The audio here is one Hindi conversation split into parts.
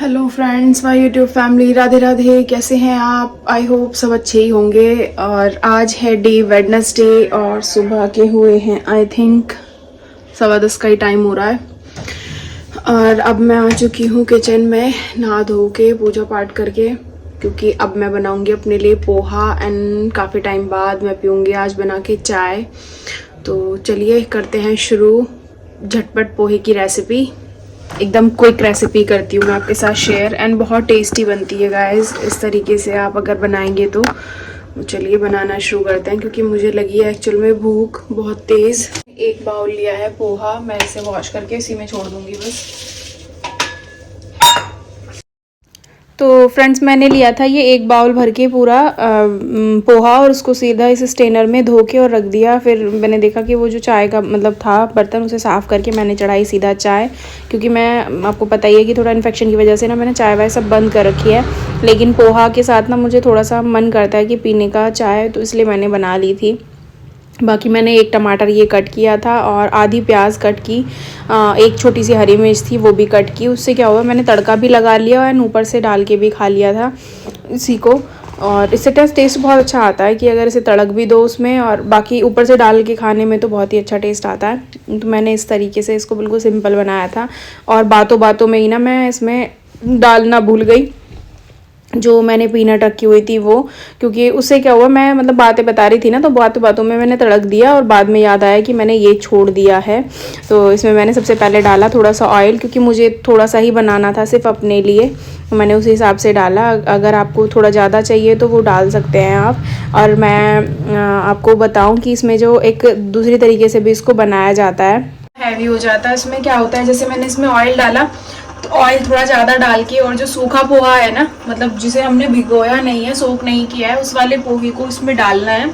Hello friends, my YouTube family, Radhe Radhe. कैसे हैं आप? आई होप सब अच्छे ही होंगे। और आज है डे वेडनेसडे और सुबह के हुए हैं आई थिंक 10:15 का ही टाइम हो रहा है। और अब मैं आ चुकी हूँ किचन में, नहा धो के पूजा पाठ करके, क्योंकि अब मैं बनाऊंगी अपने लिए पोहा एंड काफ़ी टाइम बाद मैं पीऊँगी आज बना के चाय। तो चलिए करते हैं शुरू झटपट पोहे की रेसिपी। एकदम क्विक रेसिपी करती हूँ मैं आपके साथ शेयर, एंड बहुत टेस्टी बनती है गाइस। इस तरीके से आप अगर बनाएंगे तो चलिए बनाना शुरू करते हैं, क्योंकि मुझे लगी है एक्चुअल में भूख बहुत तेज़। एक बाउल लिया है पोहा, मैं इसे वॉश करके इसी में छोड़ दूँगी बस। तो फ्रेंड्स, मैंने लिया था ये एक बाउल भर के पूरा पोहा, और उसको सीधा इस स्टेनर में धो के और रख दिया। फिर मैंने देखा कि वो जो चाय का मतलब था बर्तन, उसे साफ़ करके मैंने चढ़ाई सीधा चाय, क्योंकि मैं आपको पता ही है कि थोड़ा इन्फेक्शन की वजह से ना मैंने चाय वाय सब बंद कर रखी है। लेकिन पोहा के साथ ना मुझे थोड़ा सा मन करता है कि पीने का चाय, तो इसलिए मैंने बना ली थी। बाकी मैंने एक टमाटर ये कट किया था और आधी प्याज कट की, एक छोटी सी हरी मिर्च थी वो भी कट की। उससे क्या हुआ, मैंने तड़का भी लगा लिया और ऊपर से डाल के भी खा लिया था इसी को। और इससे टेस्ट बहुत अच्छा आता है कि अगर इसे तड़क भी दो उसमें और बाकी ऊपर से डाल के खाने में तो बहुत ही अच्छा टेस्ट आता है। तो मैंने इस तरीके से इसको बिल्कुल सिंपल बनाया था। और बातों बातों में ही ना मैं इसमें डालना भूल गई जो मैंने पीनट रखी हुई थी वो, क्योंकि उससे क्या हुआ, मैं मतलब बातें बता रही थी ना, तो बातों बातों में मैंने तड़क दिया और बाद में याद आया कि मैंने ये छोड़ दिया है। तो इसमें मैंने सबसे पहले डाला थोड़ा सा ऑयल, क्योंकि मुझे थोड़ा सा ही बनाना था सिर्फ अपने लिए, तो मैंने उस हिसाब से डाला। अगर आपको थोड़ा ज़्यादा चाहिए तो वो डाल सकते हैं आप। और मैं आपको बताऊँ कि इसमें जो एक दूसरी तरीके से भी इसको बनाया जाता है, हैवी हो जाता है। इसमें क्या होता है, जैसे मैंने इसमें ऑयल डाला तो ऑयल थोड़ा ज़्यादा डाल के, और जो सूखा पोहा है ना, मतलब जिसे हमने भिगोया नहीं है, सोक नहीं किया है, उस वाले पोहे को इसमें डालना है।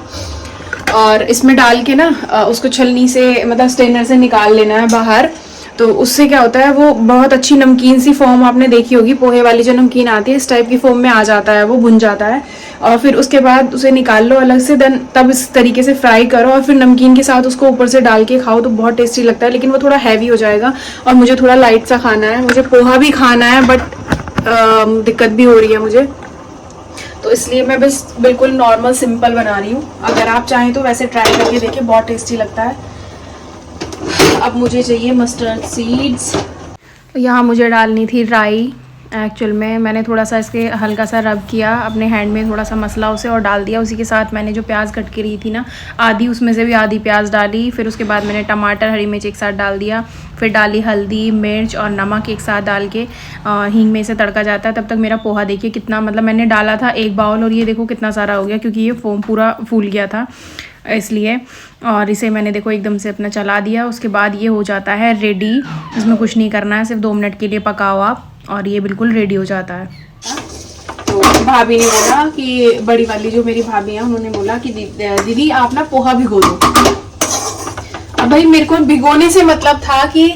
और इसमें डाल के ना उसको छलनी से मतलब स्ट्रेनर से निकाल लेना है बाहर। तो उससे क्या होता है, वो बहुत अच्छी नमकीन सी फॉर्म आपने देखी होगी, पोहे वाली जो नमकीन आती है इस टाइप की फॉर्म में आ जाता है, वो भुन जाता है। और फिर उसके बाद उसे निकाल लो अलग से, देन तब इस तरीके से फ्राई करो और फिर नमकीन के साथ उसको ऊपर से डाल के खाओ तो बहुत टेस्टी लगता है। लेकिन वो थोड़ा हैवी हो जाएगा और मुझे थोड़ा लाइट सा खाना है, मुझे पोहा भी खाना है, बट दिक्कत भी हो रही है मुझे, तो इसलिए मैं बस बिल्कुल नॉर्मल सिंपल बना रही हूँ। अगर आप चाहें तो वैसे ट्राई करके देखिए, बहुत टेस्टी लगता है। अब मुझे चाहिए मस्टर्ड सीड्स। यहाँ मुझे डालनी थी राई। एक्चुअल में मैंने थोड़ा सा इसके हल्का सा रब किया अपने हैंड में, थोड़ा सा मसला उसे और डाल दिया। उसी के साथ मैंने जो प्याज कट की रही थी ना, आधी उसमें से भी आधी प्याज डाली। फिर उसके बाद मैंने टमाटर हरी मिर्च एक साथ डाल दिया। फिर डाली हल्दी मिर्च और नमक एक साथ डाल के हींग में से तड़का जाता है। तब तक मेरा पोहा देखिए कितना, मतलब मैंने डाला था एक बाउल और ये देखो कितना सारा हो गया, क्योंकि ये फोम पूरा फूल गया था इसलिए। और इसे मैंने देखो एकदम से अपना चला दिया। उसके बाद ये हो जाता है रेडी। इसमें कुछ नहीं करना है, सिर्फ 2 मिनट के लिए पकाओ आप और ये बिल्कुल रेडी हो जाता है। तो भाभी ने बोला कि, बड़ी वाली जो मेरी भाभी है, उन्होंने बोला कि दीदी आप ना पोहा भिगो दो। अब भाई मेरे को भिगोने से मतलब था कि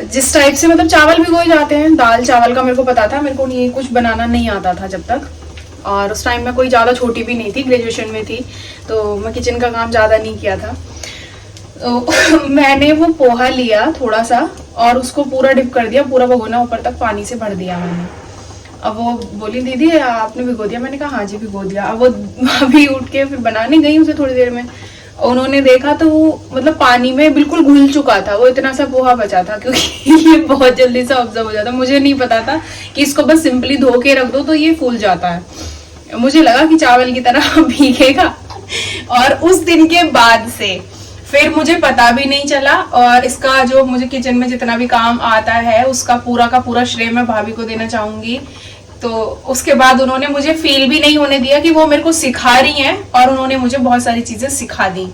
जिस टाइप से मतलब चावल भिगोए जाते हैं, दाल चावल का मेरे को पता था, मेरे को ये कुछ बनाना नहीं आता था जब तक। और उस टाइम में कोई ज़्यादा छोटी भी नहीं थी, ग्रेजुएशन में थी, तो मैं किचन का काम ज़्यादा नहीं किया था। तो मैंने वो पोहा लिया थोड़ा सा और उसको पूरा डिप कर दिया, पूरा भगोना ऊपर तक पानी से भर दिया मैंने। अब वो बोली दीदी आपने भिगो दिया, मैंने कहा हाँ जी भिगो दिया। अब वो अभी उठ के फिर बनाने गई उसे थोड़ी देर में, उन्होंने देखा तो वो मतलब पानी में बिल्कुल घुल चुका था, वो इतना सा पोहा बचा था, क्योंकि ये बहुत जल्दी से ऑब्जर्व हो जाता। मुझे नहीं पता था कि इसको बस सिंपली धो के रख दो तो ये फूल जाता है। मुझे लगा कि चावल की तरह भीगेगा। और उस दिन के बाद से फिर मुझे पता भी नहीं चला। और इसका जो मुझे किचन में जितना भी काम आता है उसका पूरा का पूरा श्रेय मैं भाभी को देना चाहूंगी। तो उसके बाद उन्होंने मुझे फील भी नहीं होने दिया कि वो मेरे को सिखा रही हैं, और उन्होंने मुझे बहुत सारी चीजें सिखा दी।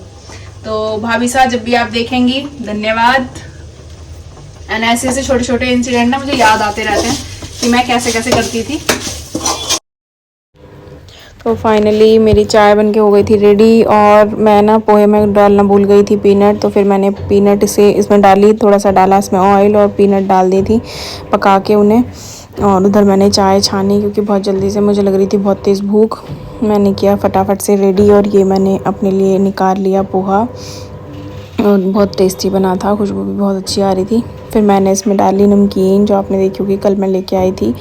तो भाभी साहब जब भी आप देखेंगी, धन्यवाद। एंड ऐसे ऐसे छोटे छोटे इंसिडेंट ना मुझे याद आते रहते हैं कि मैं कैसे कैसे करती थी। तो फाइनली मेरी चाय बनके हो गई थी रेडी, और मैं ना पोहे में डालना भूल गई थी पीनट, तो फिर मैंने पीनट से इसमें डाली, थोड़ा सा डाला इसमें ऑयल और पीनट डाल दी थी पका के उन्हें। और उधर मैंने चाय छानी, क्योंकि बहुत जल्दी से मुझे लग रही थी बहुत तेज़ भूख। मैंने किया फटाफट से रेडी और ये मैंने अपने लिए निकाल लिया पोहा, और बहुत टेस्टी बना था, खुशबू भी बहुत अच्छी आ रही थी। फिर मैंने इसमें डाली नमकीन, जो आपने देखी होगी कल मैं लेके आई थी,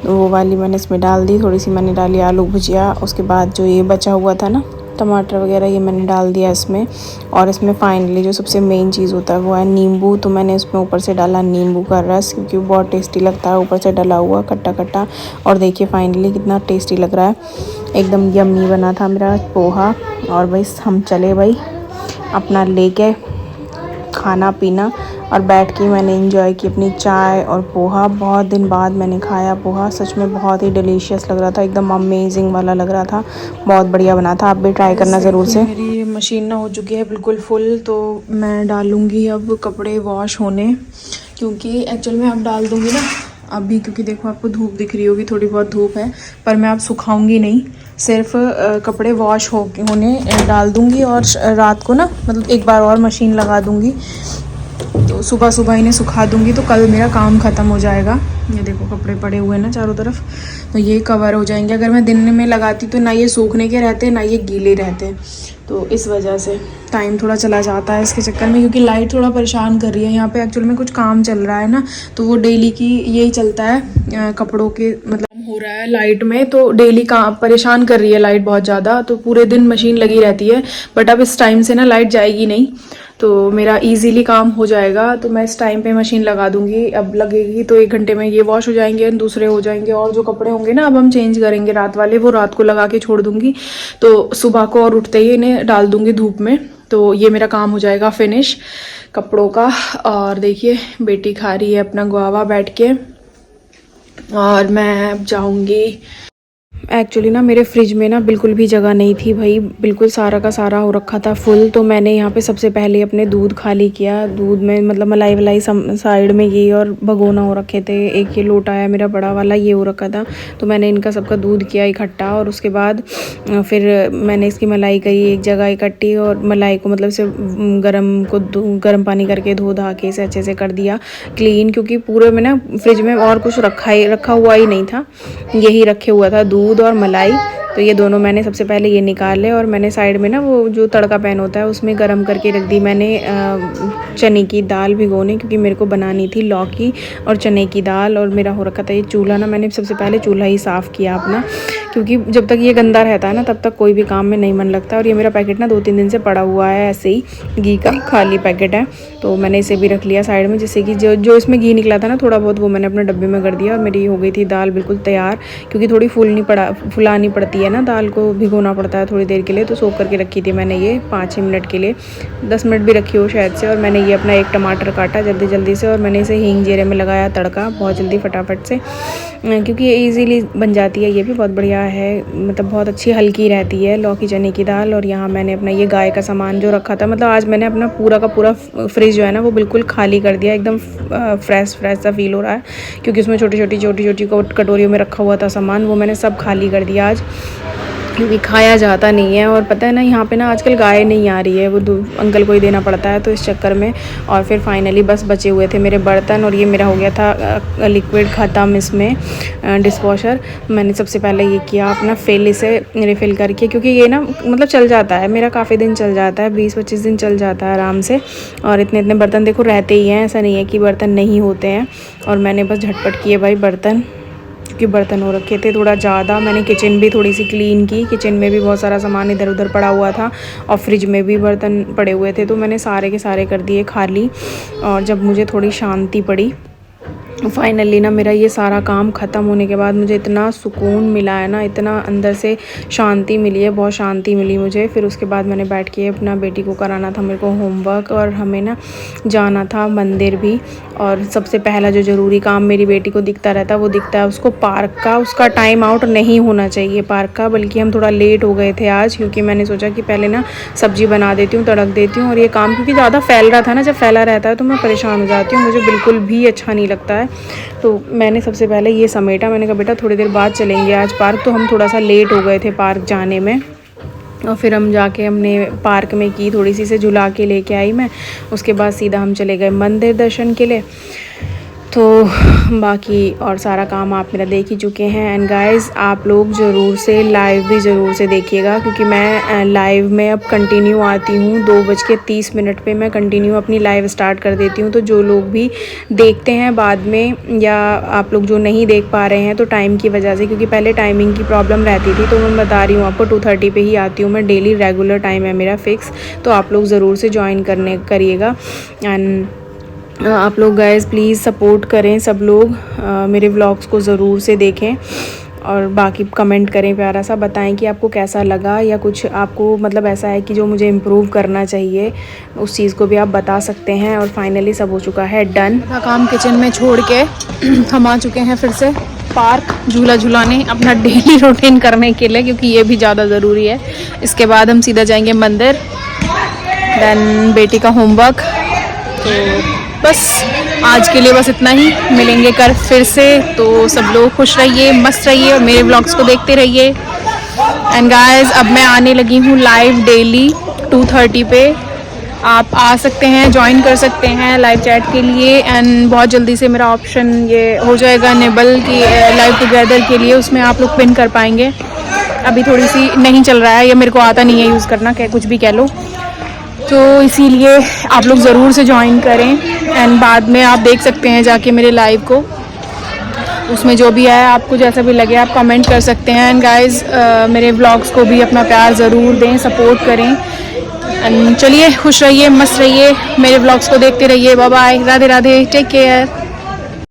तो वो वाली मैंने इसमें डाल दी। थोड़ी सी मैंने डाली आलू भुजिया। उसके बाद जो ये बचा हुआ था ना टमाटर वगैरह, ये मैंने डाल दिया इसमें। और इसमें फाइनली जो सबसे मेन चीज़ होता है वो है नींबू। तो मैंने इसमें ऊपर से डाला नींबू का रस, क्योंकि वो बहुत टेस्टी लगता है ऊपर से डला हुआ खट्टा खट्टा। और देखिए फाइनली कितना टेस्टी लग रहा है, एकदम यम्मी बना था मेरा पोहा। और भाई हम चले भाई अपना लेके खाना पीना, और बैठ के मैंने एंजॉय की अपनी चाय और पोहा। बहुत दिन बाद मैंने खाया पोहा, सच में बहुत ही डिलीशियस लग रहा था, एकदम अमेजिंग वाला लग रहा था, बहुत बढ़िया बना था। आप भी ट्राई करना ज़रूर से। मेरी मशीन ना हो चुकी है बिल्कुल फुल, तो मैं डालूँगी अब कपड़े वॉश होने, क्योंकि एक्चुअल में अब डाल दूँगी ना अभी, क्योंकि देखो आपको धूप दिख रही होगी, थोड़ी बहुत धूप है, पर मैं अब सुखाऊंगी नहीं, सिर्फ कपड़े वॉश होने डाल दूँगी। और रात को ना मतलब एक बार और मशीन लगा दूँगी, तो सुबह सुबह इन्हें सुखा दूँगी, तो कल मेरा काम ख़त्म हो जाएगा। ये देखो कपड़े पड़े हुए हैं ना चारों तरफ, तो ये कवर हो जाएंगे। अगर मैं दिन में लगाती तो ना ये सूखने के रहते ना ये गीले रहते, तो इस वजह से टाइम थोड़ा चला जाता है इसके चक्कर में, क्योंकि लाइट थोड़ा परेशान कर रही है यहाँ पे। एक्चुअल में कुछ काम चल रहा है ना, तो वो डेली की यही चलता है, कपड़ों के मतलब हो रहा है लाइट में, तो डेली काम परेशान कर रही है लाइट बहुत ज़्यादा, तो पूरे दिन मशीन लगी रहती है। बट अब इस टाइम से ना लाइट जाएगी नहीं, तो मेरा इजीली काम हो जाएगा। तो मैं इस टाइम पे मशीन लगा दूंगी, अब लगेगी तो 1 घंटे में ये वॉश हो जाएंगे, दूसरे हो जाएंगे। और जो कपड़े होंगे ना अब हम चेंज करेंगे रात वाले, वो रात को लगा के छोड़ दूंगी, तो सुबह को और उठते ही इन्हें डाल दूंगी धूप में, तो ये मेरा काम हो जाएगा फिनिश कपड़ों का। और देखिए बेटी खा रही है अपना गुआवा बैठ के, और मैं अब जाऊंगी। एक्चुअली ना मेरे फ्रिज में ना बिल्कुल भी जगह नहीं थी भाई, बिल्कुल सारा का सारा हो रखा था फुल। तो मैंने यहाँ पे सबसे पहले अपने दूध खाली किया, दूध में मतलब मलाई वलाई साइड में ये और भगोना हो रखे थे। एक ये लोटा है मेरा बड़ा वाला, ये हो रखा था, तो मैंने इनका सबका दूध किया इकट्ठा। और उसके बाद फिर मैंने इसकी मलाई करी एक जगह इकट्ठी, और मलाई को मतलब से गर्म पानी करके धो धा के इसे अच्छे से कर दिया क्लीन, क्योंकि पूरे में ना फ्रिज में और कुछ रखा हुआ ही नहीं था, यही रखे हुआ था दूध और मलाई। तो ये दोनों मैंने सबसे पहले ये निकाले, और मैंने साइड में ना वो जो तड़का पैन होता है उसमें गरम करके रख दी मैंने चने की दाल भिगोने, क्योंकि मेरे को बनानी थी लौकी और चने की दाल। और मेरा हो रखा था ये चूल्हा ना, मैंने सबसे पहले चूल्हा ही साफ़ किया अपना, क्योंकि जब तक ये गंदा रहता है ना तब तक कोई भी काम में नहीं मन लगता। और ये मेरा पैकेट ना 2-3 दिन से पड़ा हुआ है ऐसे ही, घी का खाली पैकेट है, तो मैंने इसे भी रख लिया साइड में, जिससे कि जो इसमें घी निकला था ना थोड़ा बहुत, वो मैंने अपने डब्बे में कर दिया। और मेरी हो गई थी दाल बिल्कुल तैयार, क्योंकि थोड़ी फुलानी पड़ती है ना दाल को, भिगोना पड़ता है थोड़ी देर के लिए। तो सोख करके रखी थी मैंने ये 5-6 मिनट के लिए, 10 मिनट भी रखी हो शायद से। और मैंने ये अपना एक टमाटर काटा जल्दी से, और मैंने इसे हींग जीरे में लगाया तड़का बहुत जल्दी फटाफट से, क्योंकि ये इजीली बन जाती है। ये भी बहुत बढ़िया है, मतलब बहुत अच्छी हल्की रहती है लौकी चने की दाल। और यहाँ मैंने अपना ये गाय का सामान जो रखा था, मतलब आज मैंने अपना पूरा का पूरा फ्रिज जो है ना वो बिल्कुल खाली कर दिया, एकदम फ्रेश सा फील हो रहा है, क्योंकि उसमें छोटी छोटी कटोरियों में रखा हुआ था सामान, वो मैंने सब खाली कर दिया आज, क्योंकि खाया जाता नहीं है। और पता है ना यहाँ पे ना आजकल गाय नहीं आ रही है, वो अंकल को ही देना पड़ता है, तो इस चक्कर में। और फिर फाइनली बस बचे हुए थे मेरे बर्तन, और ये मेरा हो गया था लिक्विड ख़त्म इसमें डिशवॉशर। मैंने सबसे पहले ये किया अपना फिल, इसे रिफ़िल करके, क्योंकि ये ना मतलब चल जाता है मेरा, काफ़ी दिन चल जाता है, 20-25 दिन चल जाता है आराम से। और इतने बर्तन देखो रहते ही हैं, ऐसा नहीं है कि बर्तन नहीं होते हैं। और मैंने बस झटपट किए भाई बर्तन, क्योंकि बर्तन हो रखे थे थोड़ा ज़्यादा। मैंने किचन भी थोड़ी सी क्लीन की, किचन में भी बहुत सारा सामान इधर उधर पड़ा हुआ था, और फ्रिज में भी बर्तन पड़े हुए थे, तो मैंने सारे के सारे कर दिए खाली। और जब मुझे थोड़ी शांति पड़ी फाइनली ना, मेरा ये सारा काम ख़त्म होने के बाद मुझे इतना सुकून मिला है ना, इतना अंदर से शांति मिली है, बहुत शांति मिली मुझे। फिर उसके बाद मैंने बैठ के अपना बेटी को कराना था मेरे को होमवर्क, और हमें ना जाना था मंदिर भी। और सबसे पहला जो ज़रूरी काम मेरी बेटी को दिखता रहता, वो दिखता है उसको पार्क का। उसका टाइम आउट नहीं होना चाहिए पार्क का, बल्कि हम थोड़ा लेट हो गए थे आज, क्योंकि मैंने सोचा कि पहले ना सब्ज़ी बना देती हूँ, तड़क देती हूँ। और ये काम क्योंकि ज़्यादा फैल रहा था ना, जब फैला रहता है तो मैं परेशान हो जाती हूँ, मुझे बिल्कुल भी अच्छा नहीं लगता है। तो मैंने सबसे पहले ये समेटा, मैंने कहा बेटा थोड़ी देर बाद चलेंगे आज पार्क। तो हम थोड़ा सा लेट हो गए थे पार्क जाने में, और फिर हम जाके हमने पार्क में की, थोड़ी सी से झुला के लेके आई मैं। उसके बाद सीधा हम चले गए मंदिर दर्शन के लिए। तो बाकी और सारा काम आप मेरा देख ही चुके हैं। एंड गाइस आप लोग ज़रूर से लाइव भी ज़रूर से देखिएगा, क्योंकि मैं लाइव में अब कंटिन्यू आती हूँ 2:30 पे मैं कंटिन्यू अपनी लाइव स्टार्ट कर देती हूँ। तो जो लोग भी देखते हैं बाद में, या आप लोग जो नहीं देख पा रहे हैं तो टाइम की वजह से, क्योंकि पहले टाइमिंग की प्रॉब्लम रहती थी, तो मैं बता रही हूँ आपको 2:30 पे ही आती हूँ मैं, डेली रेगुलर टाइम है मेरा फिक्स। तो आप लोग ज़रूर से ज्वाइन करिएगा। एंड आप लोग गाइस प्लीज़ सपोर्ट करें, सब लोग मेरे व्लॉग्स को ज़रूर से देखें और बाकी कमेंट करें, प्यारा सा बताएं कि आपको कैसा लगा, या कुछ आपको मतलब ऐसा है कि जो मुझे इम्प्रूव करना चाहिए, उस चीज़ को भी आप बता सकते हैं। और फाइनली सब हो चुका है डन। काम किचन में छोड़ के हम आ चुके हैं फिर से पार्क झूला झूलाने, अपना डेली रूटीन करने के लिए, क्योंकि ये भी ज़्यादा ज़रूरी है। इसके बाद हम सीधा जाएंगे मंदिर, देन बेटी का होमवर्क। तो बस आज के लिए बस इतना ही, मिलेंगे कल फिर से। तो सब लोग खुश रहिए, मस्त रहिए और मेरे व्लॉग्स को देखते रहिए। एंड गाइस अब मैं आने लगी हूँ लाइव डेली 2:30 पे, आप आ सकते हैं, ज्वाइन कर सकते हैं लाइव चैट के लिए। एंड बहुत जल्दी से मेरा ऑप्शन ये हो जाएगा इनेबल की लाइव टुगेदर के लिए, उसमें आप लोग पिन कर पाएंगे। अभी थोड़ी सी नहीं चल रहा है, या मेरे को आता नहीं है यूज़ करना, क्या कुछ भी कह लो, तो इसीलिए आप लोग ज़रूर से ज्वाइन करें। एंड बाद में आप देख सकते हैं जाके मेरे लाइव को, उसमें जो भी है आपको जैसा भी लगे आप कमेंट कर सकते हैं। एंड गाइस मेरे व्लॉग्स को भी अपना प्यार ज़रूर दें, सपोर्ट करें। एंड चलिए खुश रहिए, मस्त रहिए, मेरे व्लॉग्स को देखते रहिए। Bye bye, Radhe Radhe, take care.